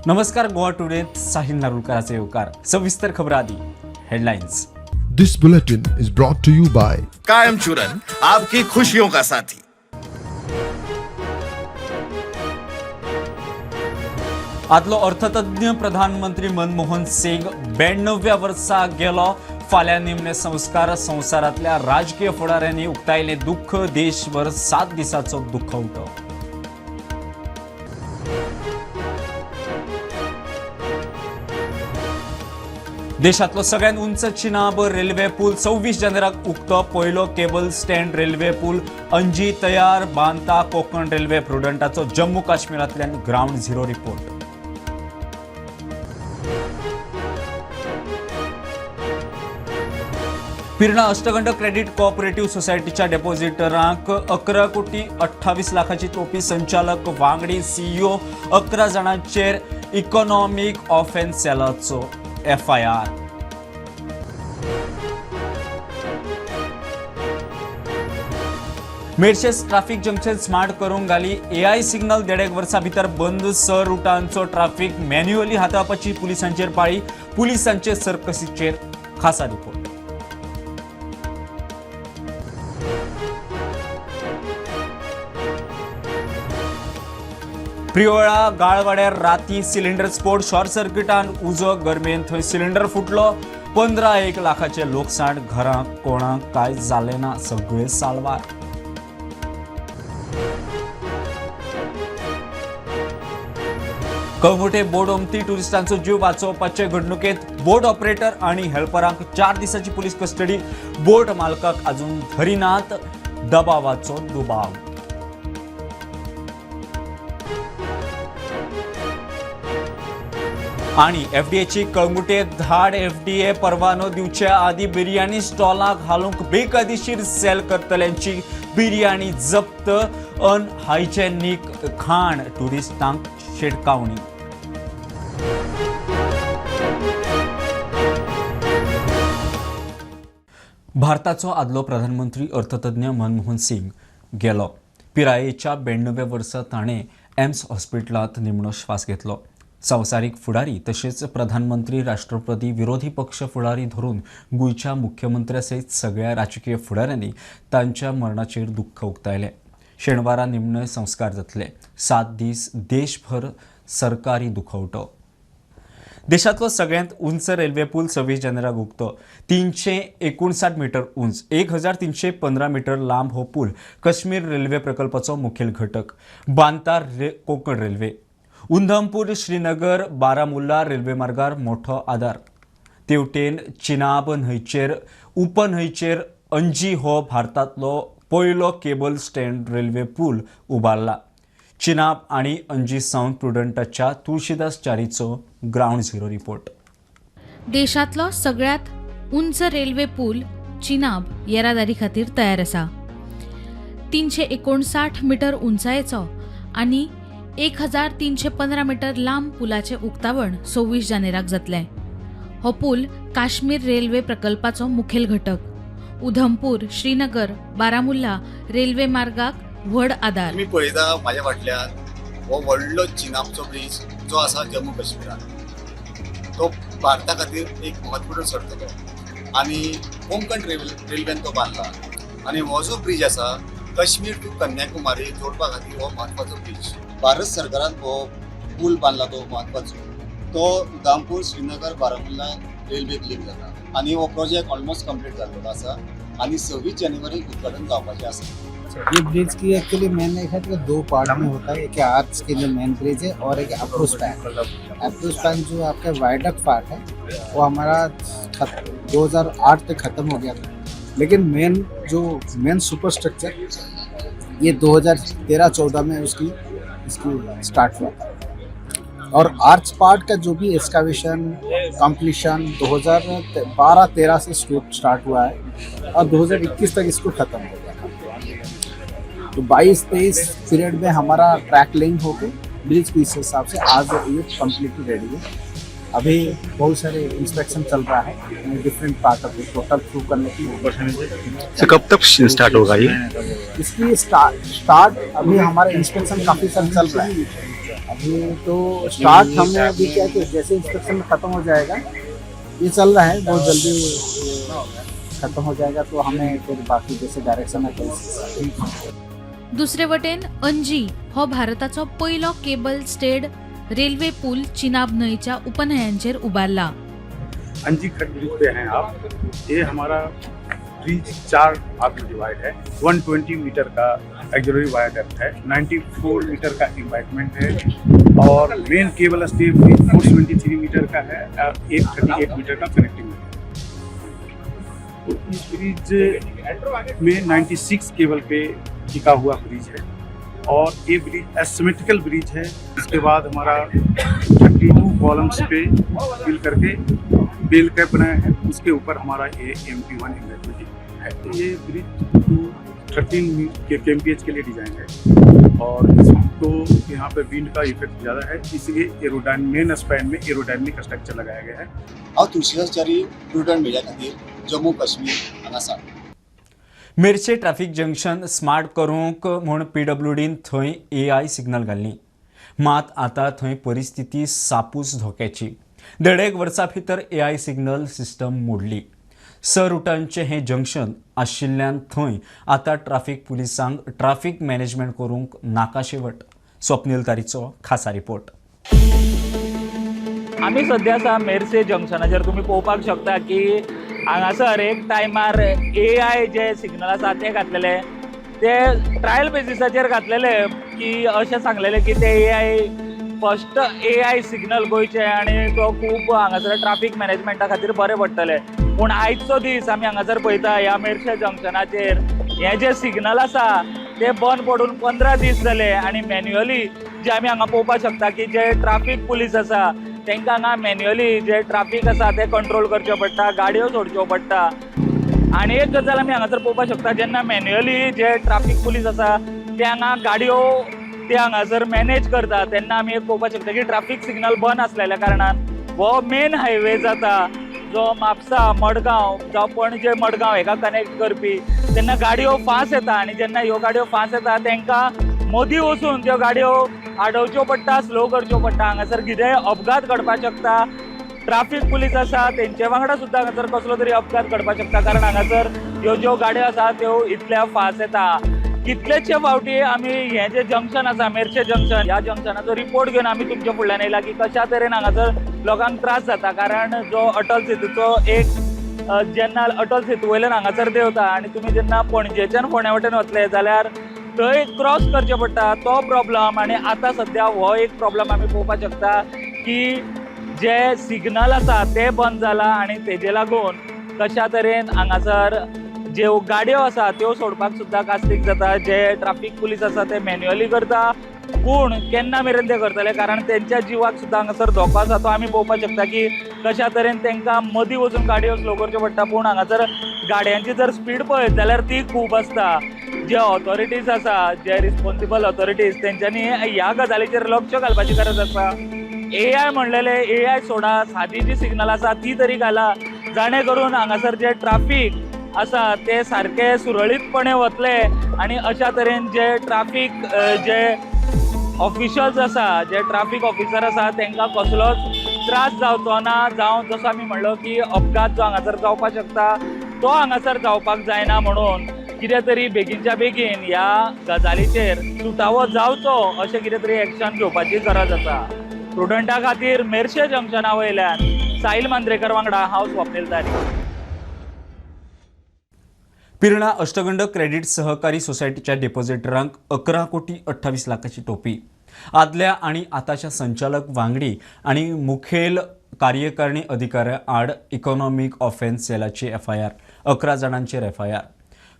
नमस्कार. गोवा टुडे साहिल नारुलकराचे येवकार. सविस्तर खबर आधी headlines. This bulletin is brought to you by कायम चूरन आपकी खुशियों का साथी. आदलो अर्थतज्ञ प्रधानमंत्री मनमोहन सिंग 92व्या वर्सा गेलो. फाल्यां निमणे संस्कार. संवसारातल्या राजकीय फुडाऱ्यांनी उक्तायले दुःख. देशभर 7 दिसाचो दुःखवटो. देशातलो सगळ्यात उंच चिनाब रेल्वे पूल 26 जानेराक उक्तो. पयलो केबल स्टँड रेल्वे पूल अंजी तयार. बांदता कोकण रेल्वे प्रुडंटाचो जम्मू काश्मीरांतल्यान ground zero report. Pirna Ashtagand credit cooperative सोसायटीच्या डेपॉझिटरांक 11 कोटी 28 लाखाची तोपी. संचालक वांगडी सीईओ 11 जाणांचेर इकॉनॉमिक ऑफेन्स सेलाचो FIR. मेडशेस ट्राफिक जंक्शन स्मार्ट करूंक घाली. AI सिग्नल 1.5 वर्सां भितर बंद. स रुटांचो ट्राफिक मॅन्युअली हाताळपाची पुलिसांचेर पाळी. पुलिसांचे सरकसीचेर खासा रिपोर्ट. प्रियोळा गाळवाड्यार राती सिलिंडर स्फोट. शॉर्ट सर्किटान उजो गरमेन थंय सिलिंडर फुटलो. 15 लाखाचे लोकसाण. घरांक कोणाक काय जालें ना. सगळे साल्वार. कळंगुटे बोट ओमती टुरिस्टांचो जीव वाचोवपाचे घडणुकेंत बोट ऑपरेटर आनी हेल्परांक 4 दिसांची पुलीस कस्टडी. बोट मालकाक अजून धरिनात. दबावाचो दुबाव. आणि FDAची कळंगुटे धाड. FDA परवानो दिवचे आदी बिर्याणी स्टॉलाक हालूंक बेकायदेशीर सेल करतल्यांची बिर्याणी जप्त. अनहायजेनिक खाण टुरिस्टांक शिडकावणी. भारताचो आदलो प्रधानमंत्री अर्थतज्ञ मनमोहन सिंग गेलो. पिरायेच्या 92व्या वर्सा ताणें एम्स हॉस्पिटलांत निमणो श्वास घेतलो. संवसारीक फुडारी तशेंच प्रधानमंत्री, राष्ट्रपती, विरोधी पक्ष फुडारी धरून गोंयच्या मुख्यमंत्र्या सयत सगळ्या राजकीय फुडाऱ्यांनी तांच्या मरणाचेर दुःख उक्तायलें. शेनवारा निमणे संस्कार जातले. 7 दीस देशभर सरकारी दुखवटो. देशातलो सगळ्यांत उंच रेल्वे पूल 26 जानेराक उक्तो. 359 मीटर उंच, 1315 मीटर लांब हो पूल काश्मीर रेल्वे प्रकल्पाचो मुखेल घटक. बांदता कोकण रेल्वे. उधमपूर श्रीनगर बारामुल्ला रेल्वे मार्गार मोठो आदार. तेवटेन चिनाब न्हंयचेर उपन्हंयचेर अंजी हो भारतांतलो पयलो केबल स्टँड रेल्वे पूल उबारला. चिनाब आनी अंजी सावन प्रुडंटाच्या तुळशीदास चारीचो ग्राउंड झिरो रिपोर्ट. देशातलो सगळ्यात उंच रेल्वे पूल चिनाब येरादारी खातीर तयार आसा. 359 मीटर उंचायेचो आनी 1315 मीटर लांब पुलाचे उक्तावण 26 जानेराक जातलें. हो पूल काश्मीर रेल्वे प्रकल्पाचो मुखेल घटक. उधमपूर, श्रीनगर, बारामुल्ला रेल्वे मार्गाक व्हड आदार. तुम्ही पळयता म्हाज्या फाटल्यान हो व्हडलो चिनाबचो ब्रीज जो आसा जम्मू काश्मीरात. तो भारता खातीर एक म्हत्वपूर्ण ठरतलो आनी कोंकण रेल्वेन तो बांदला. आनी हो जो ब्रीज आसा काश्मीर टू कन्याकुमारी जोडपा खातीर हो म्हत्वाचो ब्रीज. भारत सरकारान हो पूल बांदला तो म्हत्वाचो. तो उधमपूर, श्रीनगर, बारामुल्ला रेल्वेक लिंक जाता आनी हो प्रोजेक्ट ऑलमोस्ट कंप्लीट जाल्लो आसा आनी 26 जानेवारीक उद्घाटन जावपाचें आसा. ये ब्रिज की एक्चुअली मेन एक है कि 2 पार्ट में होता है. एक आर्च के जो मेन ब्रिज है और एक अप्रोच स्पैन. अप्रोच स्पैन जो आपका वायडक्ट पार्ट है वो हमारा 2008 तक खत्म हो गया था. लेकिन मेन सुपर स्ट्रक्चर ये 2013-14 में इसकी स्टार्ट हुआ. और आर्च पार्ट का जो भी एक्सकावेशन कंप्लीशन 2012-13 से स्टार्ट हुआ है और 2021 तक इसको खत्म हो गया. तो 22-23 पीरियड में हमारा ट्रैक लिंक होकर ब्रिज को इस हिसाब से आज ये कम्प्लीटली रेडी है. अभी बहुत सारे इंस्पेक्शन चल रहा है different part of total through करने की. तो कब तक स्टार्ट होगा ये? इसकी स्टार्ट अभी हमारा इंस्पेक्शन काफ़ी साल चल रहा है. अभी तो स्टार्ट हमने अभी क्या कि जैसे इंस्पेक्शन खत्म हो जाएगा, ये चल रहा है, बहुत जल्दी खत्म हो जाएगा तो हमें फिर बाकी जैसे डायरेक्शन है दुसरे वटेन अंजी हो भारताचो पयलो केबल स्टेड रेल्वे पूल चिनाब न्हंयच्या उपन्हयांचेर उबारला. अंजी खट ब्रिज पे हैं आप. ये हमारा ब्रिज 4 भाग में डिवाइड है. 120 मीटर का एक्सिलरी वायरडक्ट है, 94 मीटर का एम्बैंकमेंट है और main cable stay bridge 423 metre का है और 138 मीटर का कनेक्टिंग है. तो इस ब्रिज में 96 केबल पे टिका हुआ ब्रिज है और ये ब्रिज एसिमेट्रिकल ब्रिज है. इसके बाद हमारा 32 कॉलम्स पे फिल करके बेल कैप बनाया है, उसके ऊपर हमारा ये MP1 एम्बैंकमेंट है. तो ये ब्रिज 13 kmph के लिए डिजाइन है और इसको यहाँ पे विंड का इफेक्ट ज़्यादा है, इसलिए मेन स्पैन में एरोडायनेमिक स्ट्रक्चर लगाया गया है. हांव तुळशीदासचारी प्रुडंट मेळ्या खातीर जम्मू काश्मीर हांगासर. मेरशे ट्रॅफिक जंक्शन स्मार्ट करूंक म्हूण PWDन थंय AI सिग्नल घाल्ली. मात आतां थंय परिस्थिती सापूस धोक्याची. 1.5 वर्सां भितर AI सिग्नल सिस्टम मोडली. 6 रुटांचें हें जंक्शन आशिल्ल्यान थंय आतां ट्रॅफिक पुलिसांक ट्रॅफिक मॅनेजमेंट करूंक नाका शेवट. स्वप्नील तारीचो खासा रिपोर्ट. आमी सध्या आसा मेरसे जंक्शनाचेर. तुमी पळोवपाक शकता की हांगासर एक टायमार AI जे सिग्नल आसा ते घातलेले, ते ट्रायल बेसिसाचेर घातलेले की अशें सांगलेले की ते AI फर्स्ट AI सिग्नल गोंयचे आनी तो खूब हांगासर ट्रॅफिक मॅनेजमेंटा खातीर बरें पडटलें. पूण आयचो दीस आमी हांगासर पळयता ह्या मेरशे जंक्शनाचेर हे जे सिग्नल आसा ते बंद पडून 15 दीस जाले आनी मॅन्युअली जे आमी हांगा पळोवपाक शकता की जे ट्रॅफिक पुलीस आसा तांकां हांगा मॅन्युअली जे ट्रॅफिक आसा ते कंट्रोल करचें पडटा, गाडयो सोडच्यो पडटा. आनी एक गजाल आमी हांगासर पळोवपाक शकता, जेन्ना मॅन्युअली जे ट्रॅफिक पुलीस आसा ते हांगा गाडयो ते हांगासर मॅनेज करता तेन्ना आमी एक पळोवपाक शकता की ट्रॅफिक सिग्नल बंद आसलेल्या कारणान हो मेन हायवे जाता जो म्हापसा मडगांव जावं पणजे मडगांव हेका कनेक्ट करपी, तेन्ना गाडयो फास्ट येता आनी जेन्ना ह्यो गाडयो फास्ट येता तांकां मदीं वचून त्यो गाडयो आडोवच्यो पडटा, स्लो करच्यो पडटा. हांगासर कितेंय अपघात घडपाक शकता. ट्रॅफिक पुलीस आसा तेंचे वांगडा सुद्दां हांगासर कसलो तरी अपघात घडपाक शकता, कारण हांगासर ह्यो ज्यो गाडयो आसा त्यो इतल्या फास्ट येता. कितलेशे फावटी आमी हें जें जंक्शन आसा मेरशे जंक्शन, ह्या जंक्शनाचो रिपोर्ट घेवन आमी तुमच्या फुडल्यान येयला की कशा तरेन हांगासर लोकांक त्रास जाता. कारण जो अटल सेतूचो एक जेन्ना अटल सेतू वयल्यान हांगासर देंवता आनी तुमी जेन्ना पणजेच्यान फोंड्या वटेन वतले जाल्यार थंय क्रॉस करचें पडटा, तो प्रॉब्लम. आनी आतां सद्या हो एक प्रॉब्लम आमी पळोवपाक शकता की जे सिग्नल आसा ते बंद जाला आनी तेजे लागून कशा तरेन हांगासर ज्यो गाडयो आसा त्यो सोडपाक सुद्दां कास्तीक जाता. जे ट्रॅफिक पुलीस आसा ते मॅन्युअली करता, पूण केन्ना मेरेन ते करतले, कारण तेंच्या जिवाक सुद्दां हांगासर धोको आसा. तो आमी पळोवपाक शकता की कशा तरेन तांकां मदीं वचून गाडयो स्लो करच्यो पडटा. पूण हांगासर गाडयांची जर स्पीड पळयत जाल्यार ती खूब आसता. जे ऑथॉरिटीज आसा, जे रिस्पॉन्सिबल ऑथॉरिटीज, तेंच्यांनी ह्या गजालीचेर लक्ष घालपाची गरज आसा. AI म्हणलेले AI सोडा, सादी जी सिग्नल आसा ती तरी घाला, जाणे करून हांगासर जे ट्रॅफिक आसा ते सारके सुरळीतपणे वतले आनी अशा तरेन जे ट्रॅफिक जे ऑफिशल्स आसा, जे ट्रॅफिक ऑफिसर आसा तांकां कसलोच त्रास जावचो ना. जावं जसो आमी म्हणलो की अपघात जो हांगासर जावपाक शकता तो हांगासर जावपाक जायना, म्हणून कितें तरी बेगीनच्या बेगीन ह्या गजालीचेर सुटावो जावचो अशें कितें तरी एक्शन घेवपाची गरज आसा. स्टुडंटा खातीर मेरशे जंक्शना वयल्यान साहिल मांद्रेकर वांगडा हांव स्वप्नील तारी. पिर्णा अष्टगंड क्रेडिट सहकारी सोसायटीच्या डिपॉझिटरांक 11 कोटी 28 लाखाची टोपी. आदल्या आणि आताच्या संचालक वांगडी आणि मुखेल कार्यकारिणी अधिकाऱ्या आड इकॉनॉमिक ऑफेन्स सेलाची FIR, 11 जाणांचेर FIR.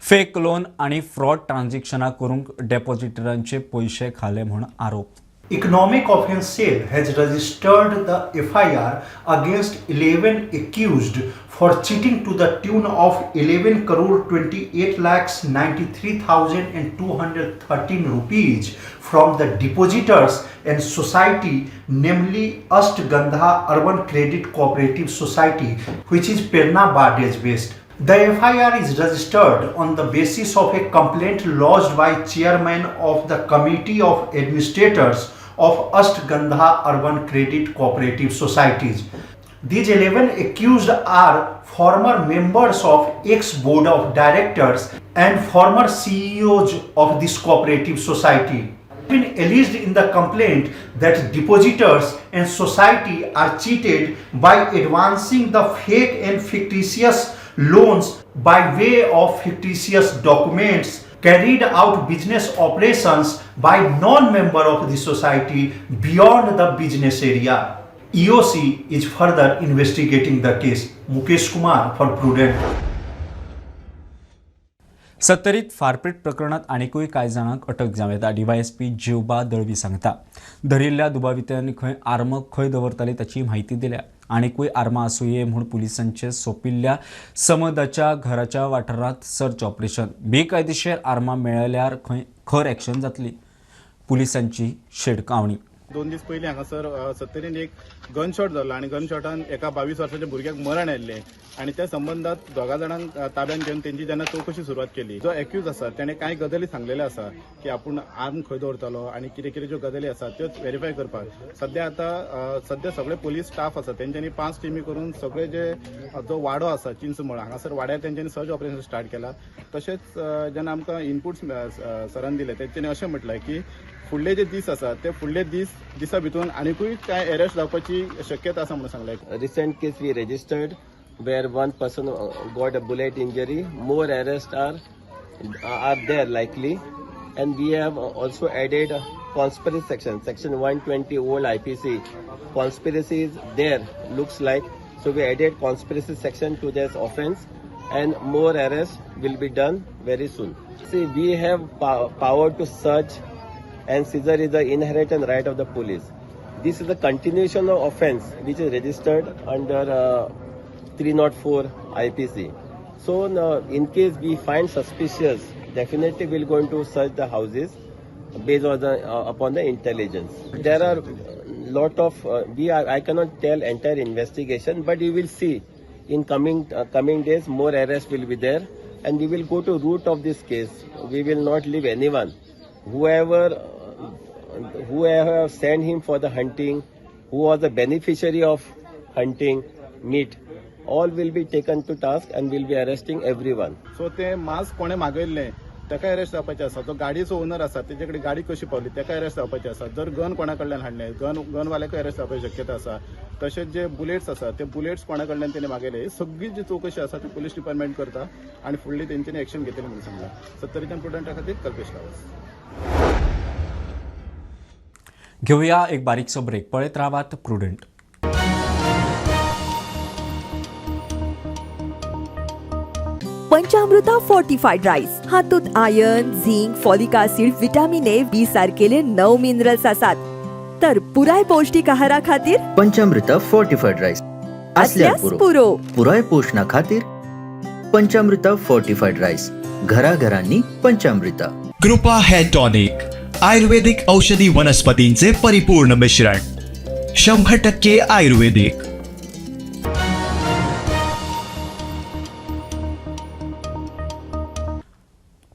फेक लोन आणि फ्रॉड ट्रान्झॅक्शनां करूंक डेपॉझिटरांचे पैसे खाले म्हूण आरोप. Economic Offence Cell has registered the FIR against 11 accused for cheating to the tune of 11 crore 28 lakhs 93,213 rupees from the depositors and society, namely Astgandha Urban Credit Cooperative Society, which is Pirna Bardej based. The FIR is registered on the basis of a complaint lodged by chairman of the Committee of Administrators of Astgandha Urban Credit Cooperative Societies. These 11 accused are former members of ex-board of directors and former CEOs of this cooperative society. Been alleged in the complaint that depositors and society are cheated by advancing the fake and fictitious loans by way of fictitious documents, carried out business operations by non-member of the society beyond the business area. EOC is further investigating the case. Mukesh Kumar for Prudent. सत्तरीत फारपेट प्रकरणात आनीकूय कांय जाणांक अटक जावं येता. DYSP Jivba Dalvi सांगता. धरिल्ल्या दुबावित्यांनी खंय arm खंय दवरताले ताची म्हायती दिल्या. आनीकूय आर्मां आसूंये म्हूण पुलिसांचे सोंपिल्ल्या समदाच्या घराच्या वाठारांत सर्च ऑपरेशन. बेकायदेशीर आर्मां मेळयल्यार खंय खर एक्शन जातली. पुलिसांची शिडकावणी. 2 दीस पयलीं हांगासर सत्तरीन एक गनशॉट जाल्लो आनी गनशॉटान एका 22 वर्साच्या भुरग्याक मरण आयिल्लें आनी त्या संबंदात दोगा जाणांक ताब्यात घेवन तेंची जेन्ना चवकशी सुरवात केली, जो एक्यूज आसा तेणें कांय गजाली सांगलेले आसा की आपूण आर्म खंय दवरतालो आनी कितें कितें ज्यो गजाली आसा त्यो व्हेरीफाय करपाक सध्या सगळे पुलीस स्टाफ आसा तेंच्यांनी 5 टिमी करून सगळे जो वाडो आसा चिंचमळ हांगासर वाड्यार तेंच्यांनी सर्च ऑपरेशन स्टार्ट केला. तशेंच जेन्ना आमकां इनपुट्स सरान दिले तेंच्यांनी अशें म्हटलें की फुडले जे दीस आसा ते फुडले दिसा भितून आनीकूय काय अरेस्ट जावपाची शक्यता आसा म्हणून सांगलें. Recent case we registered where one person got a bullet injury. More arrests are there likely, and we have also added a conspiracy section 120 old IPC. Conspiracy is there, looks like. So we added conspiracy section to this offence, and more arrests will be done very soon. See, we have power to search, and seizure is the inherent right of the police. This is a continuation of offence which is registered under 304 IPC. So in case we find suspicious, definitely we're going to search the houses based on upon the intelligence. There are lot of I cannot tell entire investigation, but you will see in coming days more arrests will be there, and we will go to root of this case. We will not leave anyone. Whoever sent him for the hunting, who was the beneficiary of hunting meat, all will be taken to task and will be arresting everyone. So ते mask कोणें मागयल्लें ताका arrest जावपाचें आसा. जो गाडयेचो owner आसा तेजे कडेन गाडी कशी पावली ताका अरेस्ट जावपाचें आसा. जर गन कोणा कडल्यान हाडलें गनवाल्याकूय अरेस्ट जावपाची शक्यता आसा. तशेंच जे बुलेट्स आसा ते बुलेट्स कोणा कडल्यान तेणे मागयले ही सगळी जी चवकशी आसा ती पुलीस डिपार्टमेंट करता आनी फुडली तेंच्यांनी एक्शन घेतली म्हणून सांगला. सत्तरीच्या प्रुडंटा खातीर कल्पेश रावस. घेऊया एक बारीकसो ब्रेक. पळयत रावात प्रुडंट. पंचामृता फोर्टिफाईड राईस हातूंत iron, zinc, folic acid, vitamin A, B सारकेले 9 मिनरल्स आसात. तर पुराय पौष्टिक आहारा खातीर पंचामृता फोर्टिफाईड राईस असल्यास पुरो. पुराय पोषणा खातीर पंचामृता फोर्टिफाईड राईस. घराघरांनी पंचामृता. कृपा हेअर टॉनिक, आयुर्वेदिक औषधी वनस्पतींचे परिपूर्ण मिश्रण, 100% आयुर्वेदिक.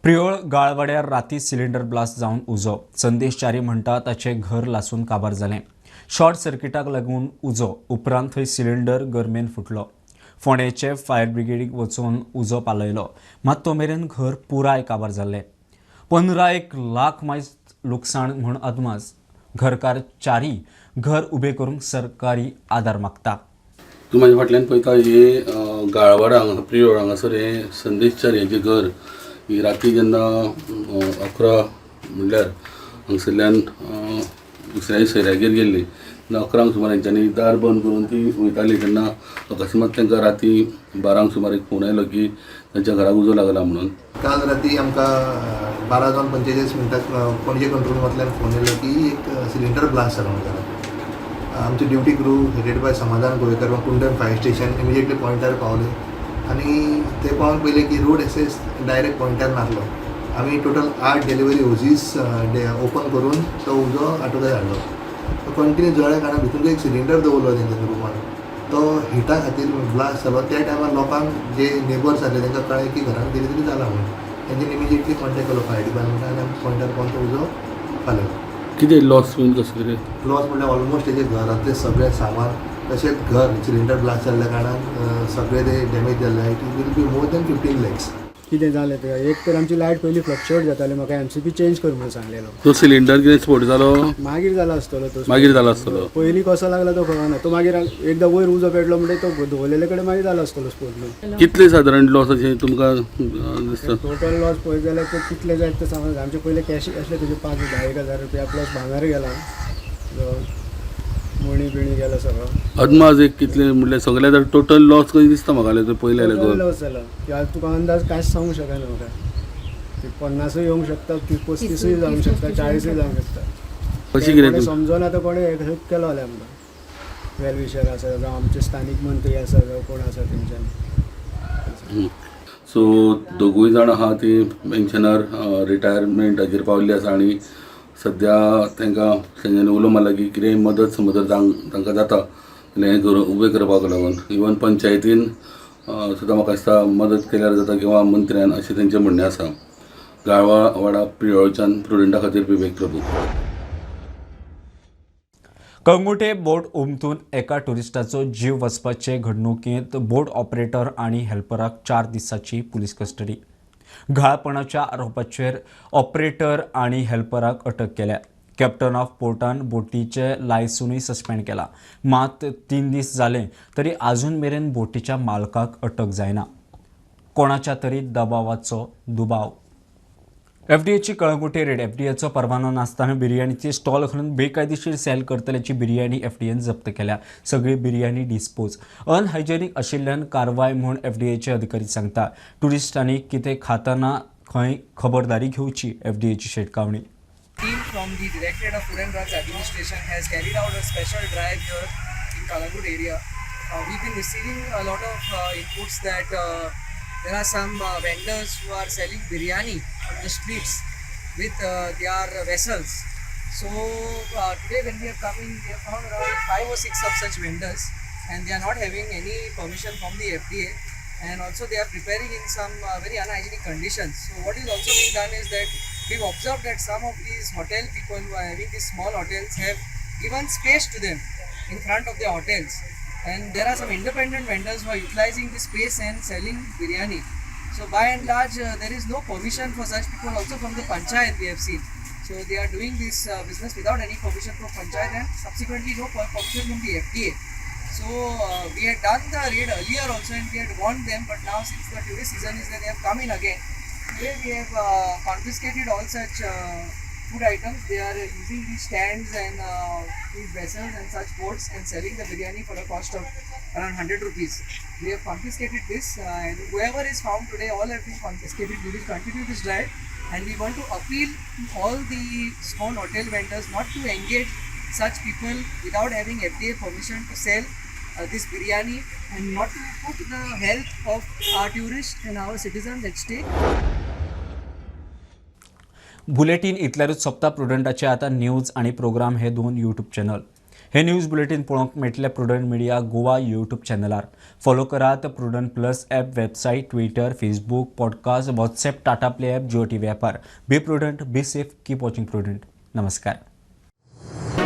प्रियोळ गाळवाड्यार राती सिलिंडर ब्लास्ट जावन उजो. संदेश च्यारी म्हणटा ताचें घर लासून काबार जालें. शॉर्ट सर्किटाक लागून उजो उपरांत थंय सिलिंडर गरमेन फुटलो. फोंडेचे फायर ब्रिगेडीक वचून उजो पालयलो, मात तो मेरेन घर पुराय काबार जाल्लें. 15 लाख मायज लुकसाण म्हूण अदमास. घरकार चारी घर उबें करूंक सरकारी आदार मागता. तूं म्हाज्या फाटल्यान पळयता हे गाळवाडा हांगा प्रियोळ हांगासर हे संदेश च्यारयेचें घर. ही राती जेन्ना 11 म्हणल्यार हांगसरल्यान दुसऱ्या सैरागेर गेल्ली तेन्ना 11 सुमार हेंच्यांनी दार बंद करून ती वयताली तेन्ना अकस्मात तांकां राती 12 सुमार एक फोन आयलो की तांच्या घराक उजो लागला म्हणून. काल राती आमकां 12:45 पणजे कंट्रोल रूमांतल्यान फोन येयलो की एक सिलिंडर ब्लास्ट जालो घरात. आमची ड्युटी क्रू हेडेड बाय समाधान गोवेकर कुंडन फायर स्टेशन इमिजिएटली पॉयंटार पावले आनी ते पळोवन पयलें की रोड एक्सेस डायरेक्ट पॉयंटार नासलो. आमी टोटल 8 डिलिव्हरी होजीस ओपन करून तो उजो आटोक्यात हाडलो. तो कंटिन्यू जळ्या कारणान भितून एक सिलिंडर दवरलो तेंच्या रूमान. तो हिटा खातीर ब्लास्ट जालो. त्या टायमार लोकांक जे नेबर्स आसले तांकां कळ्ळें की घरान कितें तरी जाला म्हणून. तेंच्यांनी इमिजिएटली कॉन्टेक्ट केलो फायर डिपार्टमेंटान आनी आमी पॉयंटार पावन तो उजो पालयलो. कितें लॉस बीन कसो कितें लॉस म्हणल्यार ऑलमोस्ट तेजे घरातले सगळे सामान तशेंच घर सिलिंडर ब्लास्ट जाल्ल्या कारणान सगळे ते डॅमेज जाल्ले it will be more than 15 lakhs. कितें जालें ते एक तर आमची लायट पयलीं फ्लक्च्युएट जाताली म्हाका MCP चेंज कर म्हणून सांगलेलो तो सिलिंडर कितें स्फोट जालो मागीर जालो आसतलो तो मागीर जालो आसतलो पयलीं कसो लागला तो कळना तो मागीर एकदां वयर उजो पेटलो म्हणटा तो दवरलेले कडेन मागीर जालो आसतलो स्पोट कितले सादारण लॉस अशें तुमकां दिसता टोटल लॉस पळयत जाल्यार ते कितले जाय ते समज आमचे पयले कॅश आसले तुजे 5,000-10,000 रुपया प्लस भांगर गेला मणी बिणी गेलो सगळो अदमास एक कितले म्हणल्यार सगळे जर टोटल लॉस कशें दिसता म्हाका ते पयले जाल्यार लॉस जाला की आज तुका अंदाज कांयच सांगूंक शकना म्हाका ती 50 येवंक शकता ती 35 जावंक शकता 40 जावंक शकता कशी कितें समजून आतां कोणें हेल्प केलो जाल्यार आमकां वेलविशर आसा जावं आमचे स्थानीक मंत्री आसा जावं कोण आसा तेंच्यानी सो दोगूय जाण आहा ती पेन्शनर रिटायरमेंटाचेर पावल्ली आसा आनी सद्या तांकां तेंच्यांनी उलो मारला की कितेंय मदत समज तांकां जाता जाल्यार हें उबें करपाक लागून इवन पंचायतीन सुद्दां म्हाका दिसता मदत केल्यार जाता किंवा मंत्र्यान अशें तेंचें म्हणणें आसा. गाळवाडा पिळोळच्यान प्रुडंटा खातीर विवेक प्रभू. कंगुटे बोट उमथून एका टुरिस्टाचो जीव वचपाचे घडणुकेंत बोट ऑपरेटर आनी हेल्पराक 4 दिसांची पुलीस कस्टडी. घाळपणाच्या आरोपाचेर ऑपरेटर आनी हेल्पराक अटक केल्या. कॅप्टन ऑफ पोर्टान बोटीचे लायसनूय सस्पेंड केला. मात 3 दीस जाले तरी आजून मेरेन बोटीच्या मालकाक अटक जायना. कोणाच्या तरी दबावाचो दुबाव. एफडीएची कळंगुटे रेड. एफडीएचो परवानो नासतना बिर्याणीचे स्टॉल घालून बेकायदेशीर सेल करतल्याची बिर्याणी एफडीएन जप्त केल्या. सगळी बिर्याणी डिस्पोज. अनहायजेनीक आशिल्ल्यान कारवाय म्हूण एफडीएचे अधिकारी सांगता. टुरिस्टांनी कितें खातना खंय खबरदारी घेवची एफडीएची शिटकावणी. Team from the Directorate of Food and Drugs Administration has carried out a special drive here in Kalangut area. We've been receiving a lot of inputs that there are some vendors who are selling biryani on the streets with their vessels. So today when we have come in, we have found around 5 or 6 of such vendors and they are not having any permission from the FDA and also they are preparing in some very unhygienic conditions. So what is also being done is that we've observed that some of these hotel people who are having these small hotels have given space to them in front of their hotels. And there are some independent vendors who are utilizing this space and selling biryani. So by and large, there is no permission for such people also from the panchayat we have seen. So they are doing this business without any permission from panchayat and subsequently no permission from the FDA. So we had done the raid earlier also and we had warned them, but now since the tourist season is there, they have come in again. Today we have confiscated all such food items. They are using these stands and these vessels and such boats and selling the biryani for a cost of around 100 rupees. We have confiscated this and whoever is found today, all have been confiscated. We will continue this drive and we want to appeal to all the small hotel vendors not to engage such people without having FDA permission to sell this biryani and not to put the health of our tourists and our citizens at stake. Bulletin इतल्यारूच सोंपता. प्रुडंटाचे आतां news आनी programme हे 2 YouTube channel. हे news bulletin पळोवंक मेळटले Prudent Media Goa YouTube चॅनलार. फॉलो करात Prudent plus app, website, Twitter, Facebook, podcast, WhatsApp, Tata play app, Jio TV ॲपार. Be Prudent, be safe, keep watching Prudent. नमस्कार.